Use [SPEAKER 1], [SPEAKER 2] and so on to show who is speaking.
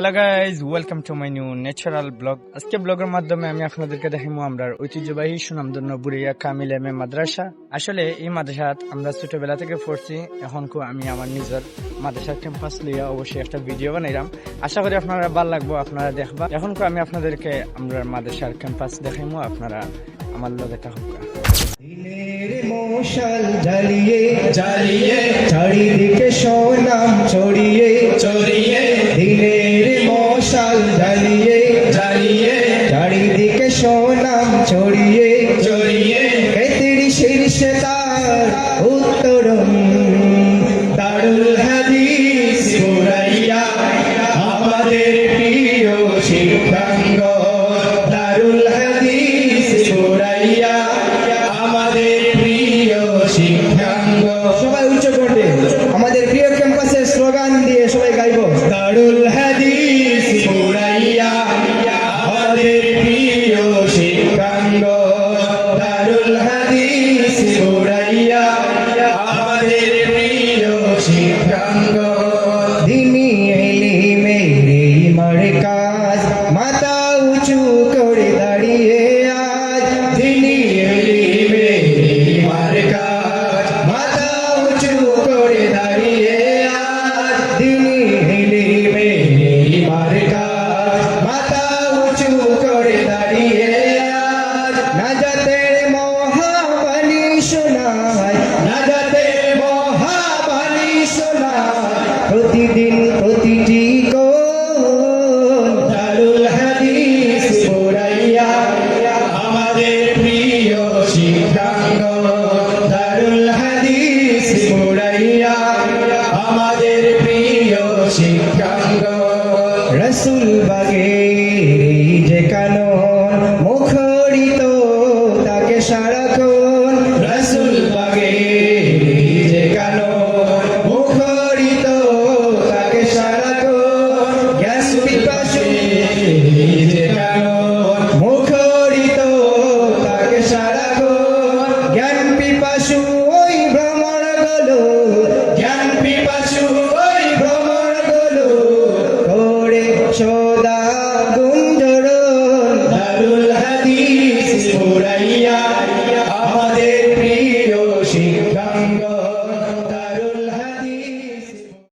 [SPEAKER 1] Hello guys, welcome to my new natural blog. আজকে ব্লগের মাধ্যমে আমি আপনাদেরকে দেখাবো আমরা ঐতিহ্যবাহী সুনামধন্য বুড়িয়া কামিল এম এ মাদ্রাসা। আসলে এই মাদ্রাসাত আমরা ছোটবেলা থেকে পড়ছি। এখন আমি আমার নিজের মাদ্রাসার ক্যাম্পাস লিয়া অবশ্যই একটা ভিডিও বানাইলাম। আশা করি আপনারা ভালো লাগবো, আপনারা দেখবা। এখন আমি আপনাদেরকে আমরা মাদ্রাসার ক্যাম্পাস দেখাইমু, আপনারা আমার লগে থাকুক।
[SPEAKER 2] দিনের মশাল জ্বালিয়ে জ্বালিয়ে চারিদিকে সোনাম ছড়িয়ে ছড়িয়ে দিনের মশাল জ্বালিয়ে জ্বালিয়ে চারিদিকে সোনাম ছড়িয়ে ছড়িয়ে কেতির শীর্ষে তার উত্তরণ দারুল হাদিস বুড়াইয়া আমাদের প্রিয় শিক্ষাঙ্গ দারুল হাদিস বুড়াইয়া আমাদের প্রিয় শিক্ষাঙ্গ। সবাই উচ্চ করে আমাদের প্রিয় ক্যাম্পাসের স্লোগান দিয়ে সবাই গাইব দারুল হাদিস বুড়াইয়া আমাদের প্রিয় শিক্ষাঙ্গ দারুল হাদিস বুড়াইয়া আমাদের প্রিয় শিক্ষাঙ্গ। দিনী ইলমের এই মারকাজ মাথা উঁচু করে দাঁড়িয়ে আজ দিনী ইলমের এই মারকাজ মাথা উঁচু করে দাঁড়িয়ে আজ দিনী ইলমের এই মারকাজ মাথা উঁচু করে দাঁড়িয়ে আজ নাজাতের মহাবাণী শোনায় নাজাতের মহাবাণী শোনায় প্রতিদিন প্রতিটি কোণ দারুল হাদিস বুড়াইয়া আমাদের প্রিয় শিক্ষাঙ্গ দারুল হাদিস বুড়াইয়া আমাদের প্রিয় শিক্ষাঙ্গ। রসুল বাগের এই যে কানন মুখরিত তাকে সারাক্ষণ রসুল বাগের এই যে কানন মুখরিত তাকে সারাক্ষণ গ্যাস পিপাসু এই যে কানন মুখরিত তাকে সারাক্ষণ জ্ঞান পিপাসু ওই ভ্রমণ গলো জ্ঞান পিপাসু ওই ভ্রমণ গলো করে সদা